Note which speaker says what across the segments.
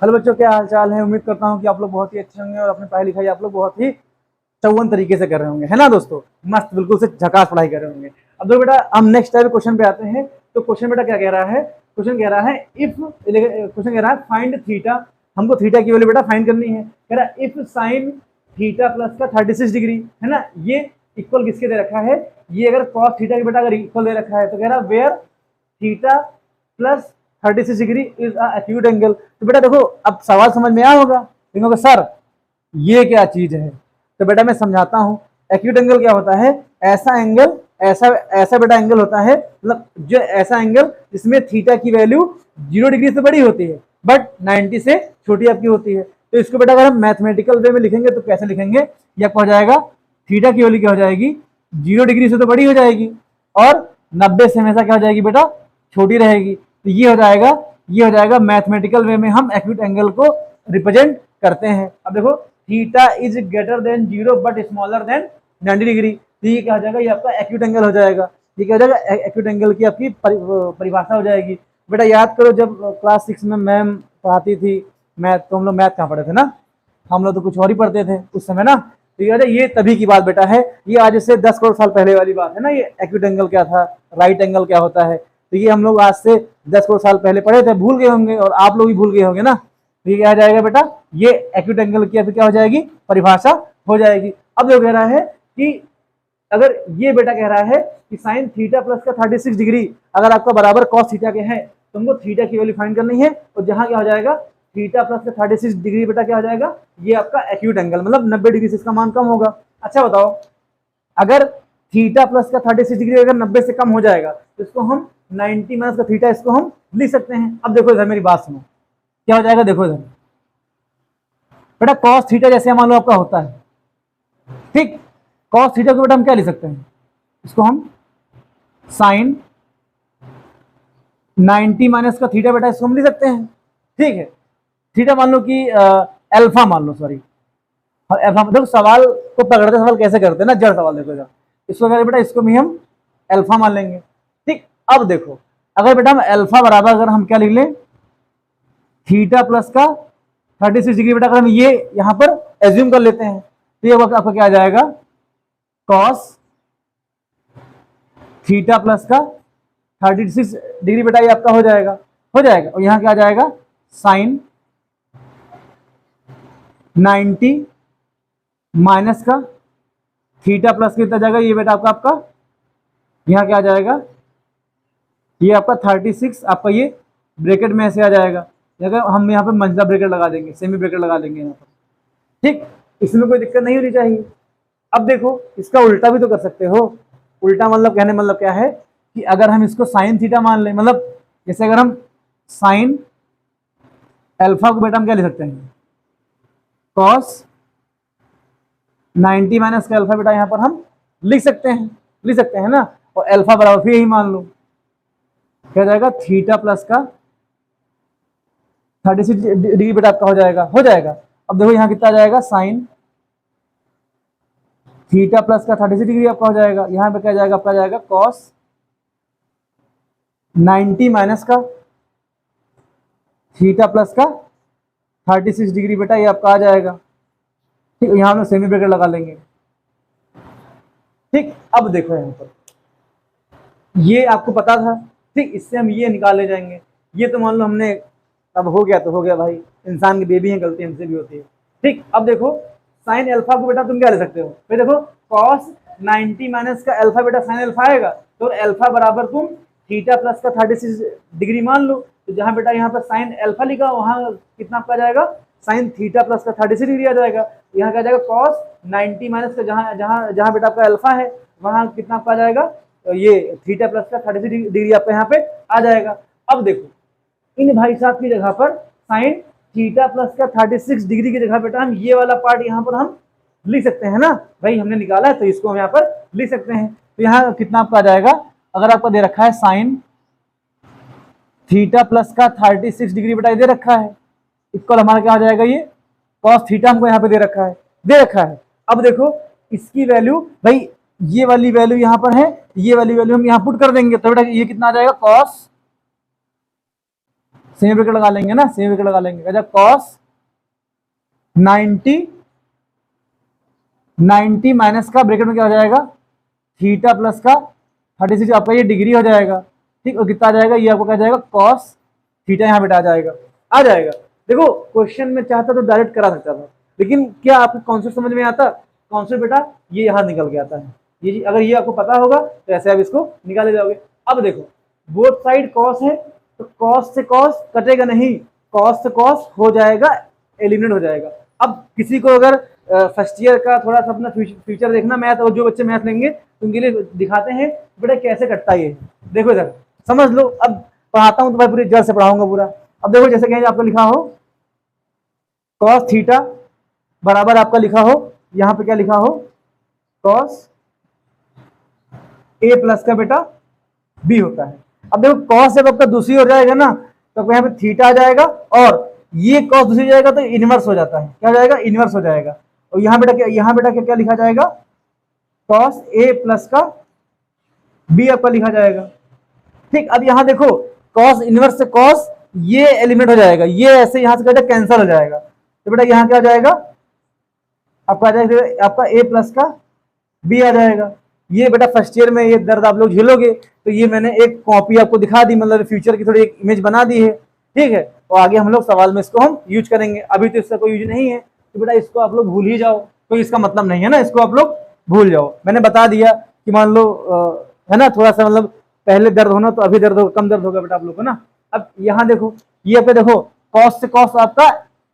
Speaker 1: Hello बच्चों, क्या हाल चाल है। उम्मीद करता हूँ कि आप लोग बहुत ही अच्छे होंगे और अपनी पढ़ाई लिखाई आप लोग बहुत ही चौवन तरीके से कर रहे होंगे, है ना दोस्तों। मस्त बिल्कुल से झकास पढ़ाई कर रहे होंगे। अब देखो बेटा, हम नेक्स्ट टाइप क्वेश्चन पे आते हैं। तो क्वेश्चन बेटा क्या कह रहा है, क्वेश्चन कह रहा है इफ, क्वेश्चन कह रहा है फाइंड थीटा। हमको थीटा की वैल्यू बेटा फाइंड करनी है। कह रहा है इफ साइन थीटा प्लस का 36 डिग्री, है ना, ये इक्वल किसके दे रखा है, ये अगर कॉस थीटा के बेटा अगर इक्वल दे रखा है तो कह रहा है where theta plus 36 degree is acute angle. तो बेटा देखो, अब सवाल समझ में आया होगा, देखोगे सर ये क्या चीज है। तो बेटा मैं समझाता हूँ। एक्यूट एंगल क्या होता है, ऐसा एंगल, ऐसा ऐसा बेटा एंगल होता है, मतलब जो ऐसा एंगल जिसमें थीटा की वैल्यू 0 डिग्री से बड़ी होती है बट 90 से छोटी आपकी होती है। तो इसको बेटा अगर हम मैथमेटिकल वे में लिखेंगे तो कैसे लिखेंगे, ये आपको हो जाएगा थीटा की वैल्यू क्या हो जाएगी, 0 डिग्री से तो बड़ी हो जाएगी और 90 से हमेशा क्या हो जाएगी बेटा, छोटी रहेगी। तो ये हो जाएगा मैथमेटिकल वे में हम एक्यूट एंगल को रिप्रेजेंट करते हैं। अब देखो, theta is greater than 0 but smaller than 90 degree. तो ये क्या हो जाएगा, ये आपका एक्यूट एंगल हो जाएगा। ये क्या हो जाएगा, एक्यूट एंगल की आपकी परिभाषा हो जाएगी। बेटा याद करो, जब क्लास 6 में मैम पढ़ाती थी मैथ, तो हम लोग मैथ कहाँ पढ़े थे ना, हम लोग तो कुछ और ही पढ़ते थे उस समय ना। तो ये तभी की बात बेटा है, ये आज से 10 करोड़ साल पहले वाली बात है ना। ये एक्यूट एंगल क्या था, राइट एंगल क्या होता है, तो ये हम लोग आज से 10 करोड़ साल पहले पढ़े थे, भूल गए होंगे और आप लोग भी भूल गए होंगे ना। तो ये क्या आ जाएगा बेटा, ये एक्यूट एंगल की अभी क्या हो जाएगी, परिभाषा हो जाएगी। अब जो कह रहा है कि अगर ये बेटा कह रहा है कि साइन थीटा प्लस का 36 डिग्री अगर आपका बराबर कॉस थीटा के है तो हमको थीटा की वैल्यू फाइंड करनी है। और जहां क्या हो जाएगा, थीटा प्लस का 36 डिग्री बेटा क्या हो जाएगा, ये आपका एक्यूट एंगल, मतलब 90 डिग्री से इसका मान कम होगा। अच्छा बताओ, अगर थीटा प्लस का 36 डिग्री अगर 90 से कम हो जाएगा तो इसको हम 90 माइनस का थीटा इसको हम लिख सकते हैं। अब देखो इधर मेरी बात सुनो, क्या हो जाएगा, देखो इधर बेटा कॉस थीटा जैसे मान लो आपका होता है, ठीक। कॉस थीटा को बेटा हम क्या लिख सकते हैं, इसको हम साइन 90 माइनस का थीटा बेटा इसको हम लिख सकते हैं, ठीक है। थीटा मान लो कि अल्फा मान लो, सॉरी अल्फा। देखो सवाल को पकड़ते सवाल कैसे करते हैं ना, जड़ सवाल देखो इधर, इसको अगर बेटा इसको भी हम अल्फा मान लेंगे, ठीक। अब देखो, अगर बेटा हम अल्फा बराबर अगर हम क्या लिख लें, थीटा प्लस का 36 डिग्री बेटा अगर हम ये यहां पर एज्यूम कर लेते हैं तो ये आपका क्या आ जाएगा, कॉस थीटा प्लस का 36 डिग्री बेटा ये आपका हो जाएगा, और यहां क्या आ जाएगा, साइन 90 माइनस का थीटा प्लस कितना जाएगा, ये बेटा आपका यहां क्या आ जाएगा, ये आपका 36 आपका ये ब्रैकेट में ऐसे आ जाएगा। अगर हम यहाँ पे मंझला ब्रैकेट लगा देंगे, सेमी ब्रैकेट लगा देंगे यहाँ पर, ठीक। इसमें कोई दिक्कत नहीं होनी चाहिए। अब देखो, इसका उल्टा भी तो कर सकते हो। उल्टा मतलब कहने मतलब क्या है कि अगर हम इसको साइन थीटा मान लें, मतलब जैसे अगर हम साइन अल्फा को बेटा हम क्या लिख सकते हैं, कॉस 90 माइनस का अल्फा बेटा यहां पर हम लिख सकते हैं ना। और अल्फा बराबर फिर यही मान लो, क्या जाएगा, थीटा प्लस का 36 डिग्री बेटा आपका हो जाएगा। अब देखो यहाँ कितना आ जाएगा, साइन थीटा प्लस का 36 डिग्री आपका हो जाएगा। यहाँ पे क्या जाएगा, आपका जाएगा कॉस 90 माइनस का थीटा प्लस का 36 डिग्री बेटा ये आपका आ जाएगा, ठीक। यहाँ हम सेमी ब्रैकेट लगा लेंगे, ठीक। अब देखो यहाँ पर ये आपको पता था, ठीक। इससे हम ये निकाल ले जाएंगे। ये तो मान लो हमने, अब हो गया तो हो गया भाई, इंसान की बेबी है, गलती हमसे भी होती है, ठीक। अब देखो साइन अल्फा को बेटा तुम क्या ले सकते हो, फिर देखो कॉस 90 माइनस का अल्फा बेटा साइन अल्फा आएगा, तो अल्फा बराबर तुम थीटा प्लस का 36 डिग्री मान लो। तो जहां बेटा यहाँ पर साइन अल्फा लिखा वहां कितना आपका जाएगा, साइन थीटा प्लस का 36 डिग्री आ जाएगा। यहाँ क्या जाएगा, कॉस 90 माइनस का जहां जहां जहां बेटा आपका अल्फा है वहां कितना आपका जाएगा, तो ये थीटा प्लस का 36 डिग्री आपका यहाँ पे आ जाएगा। अब देखो, इन भाई साहब की जगह पर साइन थीटा प्लस का 36 डिग्री की जगह बेटा हम ये वाला पार्ट यहाँ पर हम लिख सकते हैं ना, भाई हमने निकाला है तो इसको हम यहाँ पर लिख सकते हैं। तो यहाँ कितना आपका आ जाएगा, अगर आपको दे रखा है साइन थीटा प्लस का 36 डिग्री बेटा दे रखा है, इक्वल हमारा क्या आ जाएगा, ये कॉस थीटा हमको यहाँ पे दे रखा है। अब देखो इसकी वैल्यू, भाई ये वाली वैल्यू यहाँ पर है, ये वाली वैल्यू हम यहाँ पुट कर देंगे तो बेटा ये कितना आ जाएगा, कॉस सेमी ब्रैकेट लगा लेंगे ना, सेमी ब्रैकेट लगा लेंगे, क्या कॉस 90 माइनस का ब्रैकेट में क्या हो जाएगा थीटा प्लस का 36 आपका ये डिग्री हो जाएगा, ठीक। और कितना आ जाएगा ये आपको क्या जाएगा कॉस थीटा, यहाँ बेटा आ जाएगा। देखो क्वेश्चन में चाहता तो डायरेक्ट करा सकता था, लेकिन क्या आपको कॉन्सेप्ट समझ में आता, कॉन्सेप्ट बेटा ये यहाँ निकल के आता है, ये अगर ये आपको पता होगा तो ऐसे आप इसको निकाले जाओगे। अब देखो बोथ साइड कॉस है तो कॉस से कॉस कटेगा नहीं, कॉस से कॉस हो जाएगा, एलिमिनेट हो जाएगा। अब किसी को अगर फर्स्ट ईयर का थोड़ा सा अपना फ्यूचर देखना मैथ, और जो बच्चे मैथ लेंगे उनके लिए दिखाते हैं बेटा कैसे कटता है ये। देखो इधर समझ लो, अब पढ़ाता हूँ तो भाई पूरी जड़ से पढ़ाऊंगा पूरा। अब देखो जैसे कहीं आपको लिखा हो कॉस थीटा बराबर आपका लिखा हो, यहाँ पे क्या लिखा हो कॉस ए प्लस का बेटा बी होता है। अब देखो कॉस जब आपका दूसरी हो जाएगा ना तो यहाँ पे थीटा आ जाएगा, और ये कॉस दूसरी जाएगा तो इनवर्स हो जाता है, क्या हो जाएगा इनवर्स हो जाएगा। और यहाँ बेटा क्या क्या लिखा जाएगा कॉस ए प्लस का बी आपका लिखा जाएगा, ठीक। अब यहाँ देखो कॉस इनवर्स से कॉस ये एलिमेंट हो जाएगा, ये ऐसे यहाँ से क्या कैंसिल हो जाएगा, तो बेटा यहाँ क्या हो जाएगा आपका आ जाएगा आपका ए प्लस का बी आ जाएगा। ये बेटा फर्स्ट ईयर में ये दर्द आप लोग झेलोगे, तो ये मैंने एक कॉपी आपको दिखा दी, मतलब फ्यूचर की थोड़ी एक इमेज बना दी है, ठीक है। और आगे हम लोग सवाल में इसको हम यूज करेंगे, अभी तो इसका कोई यूज नहीं है, तो बेटा इसको आप लोग भूल ही जाओ, कोई इसका मतलब नहीं है ना, इसको आप लोग भूल जाओ। मैंने बता दिया कि मान लो है ना थोड़ा सा मतलब पहले दर्द होना तो अभी दर्द होगा, कम दर्द होगा बेटा आप लोग को ना। अब यहाँ देखो ये पे देखो कॉस से कॉस आपका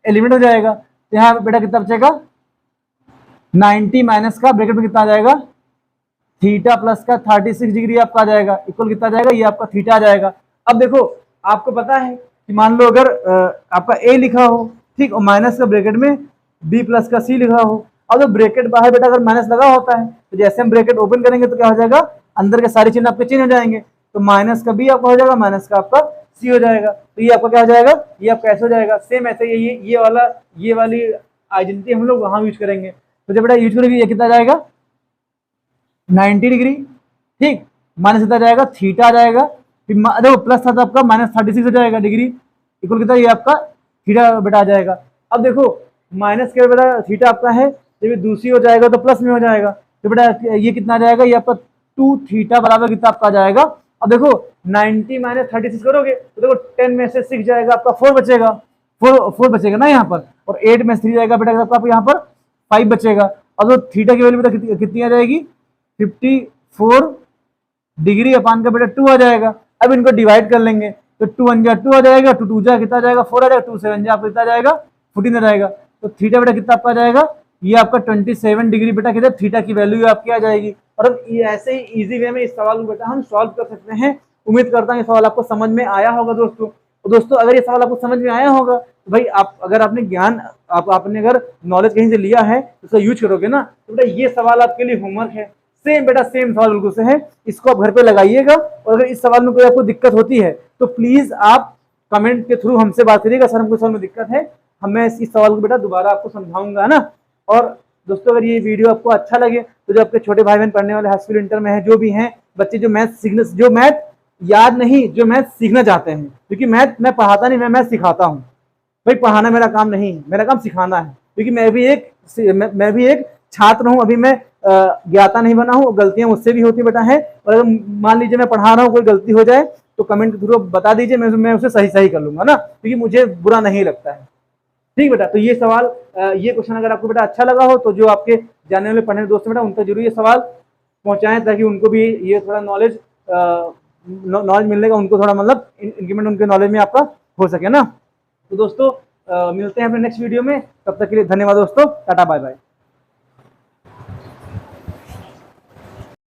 Speaker 1: एलिमेंट हो जाएगा, तो यहाँ बेटा कितना बचेगा 90 माइनस का ब्रैकेट में कितना आ जाएगा थीटा प्लस का 36 डिग्री आपका आ जाएगा, इक्वल कितना आ जाएगा ये आपका थीटा आ जाएगा। अब देखो आपको पता है कि मान लो अगर आपका ए लिखा हो, ठीक, और माइनस का ब्रैकेट में बी प्लस का सी लिखा हो। अब तो ब्रैकेट बाहर बेटा अगर माइनस लगा होता है तो जैसे हम ब्रैकेट ओपन करेंगे तो क्या हो जाएगा अंदर के सारे चिन्ह आपके चेंज हो जाएंगे, तो माइनस का बी आपका हो जाएगा, माइनस का आपका सी हो जाएगा, तो ये आपका क्या हो जाएगा ये आपका ऐसे हो जाएगा। सेम ऐसे ये वाली आइडेंटिटी हम लोग वहां यूज करेंगे, तो जब बेटा यूज करेंगे ये कितना जाएगा 90 डिग्री, ठीक, माइनस कितना जाएगा थीटा आ जाएगा, फिर देखो प्लस था तो आपका माइनस 36 हो जाएगा डिग्री, इक्वल कितना ये आपका थीटा बेटा आ जाएगा। अब देखो माइनस के बेटा थीटा आपका है, जब ये दूसरी हो जाएगा तो प्लस में हो जाएगा, तो बेटा ये कितना आ जाएगा ये आपका 2 थीटा बराबर कितना आपका आ जाएगा। अब देखो 90 माइनस 36 करोगे तो देखो 10 में से 6 जाएगा आपका 4 बचेगा, 4 बचेगा ना यहाँ पर, और 8 में 3 जाएगा बेटा आपका यहाँ पर 5 बचेगा। अब तो थीटा की वैल्यू बेटा कितनी आ जाएगी 54 डिग्री अपान का बेटा 2 आ जाएगा। अब इनको डिवाइड कर लेंगे तो 2 1 जा 2 आ जाएगा, 2 2 जा कितना आ जाएगा 4 आ जाएगा, 2 7 जा आपका कितना आ जाएगा 14 आ जाएगा, तो थीटा बेटा कितना आपका आ जाएगा ये आपका 27 डिग्री बेटा कितना थीटा की वैल्यू आपकी आ जाएगी। और अब ऐसे ही इजी वे में इस सवाल को बेटा हम सॉल्व कर सकते हैं। उम्मीद करता हूँ ये सवाल आपको समझ में आया होगा दोस्तों। तो दोस्तों अगर ये सवाल आपको समझ में आया होगा तो भाई आप अगर आपने ज्ञान आपने अगर नॉलेज कहीं से लिया है तो उसका यूज करोगे ना, तो बेटा ये सवाल आपके लिए होमवर्क है। सेम बेटा सेम सवाल बिल्कुल से है, इसको आप घर पे लगाइएगा। और अगर इस सवाल में कोई आपको दिक्कत होती है तो प्लीज आप कमेंट के थ्रू हमसे बात करिएगा, सर हमको सवाल में दिक्कत है, मैं इस सवाल को बेटा दोबारा आपको समझाऊंगा ना। और दोस्तों अगर ये वीडियो आपको अच्छा लगे तो जो आपके छोटे भाई बहन पढ़ने वाले हाई स्कूल इंटर में है, जो भी हैं बच्चे जो मैथ याद नहीं, जो मैथ सीखना चाहते हैं, क्योंकि मैथ मैं पढ़ाता नहीं, मैं मैथ सिखाता हूँ भाई, पढ़ाना मेरा काम नहीं, मेरा काम सिखाना है, क्योंकि मैं भी एक छात्र हूँ, अभी मैं ज्ञाता नहीं बना हूँ, गलतियां मुझसे भी होती बेटा है। और अगर मान लीजिए मैं पढ़ा रहा हूँ कोई गलती हो जाए तो कमेंट के थ्रू बता दीजिए, मैं उसे सही कर लूंगा ना, क्योंकि मुझे बुरा नहीं लगता है, ठीक बेटा। तो ये सवाल ये क्वेश्चन अगर आपको बेटा अच्छा लगा हो तो जो आपके जानने वाले पढ़ने दोस्त बेटा उन तक जरूर ये सवाल पहुंचाएं, ताकि उनको भी ये थोड़ा नॉलेज मिलने का उनको थोड़ा मतलब इंक्रीमेंट उनके नॉलेज में आपका हो सके ना। तो दोस्तों मिलते हैं अपने नेक्स्ट वीडियो में, तब तक के लिए धन्यवाद दोस्तों, टाटा बाय बाय।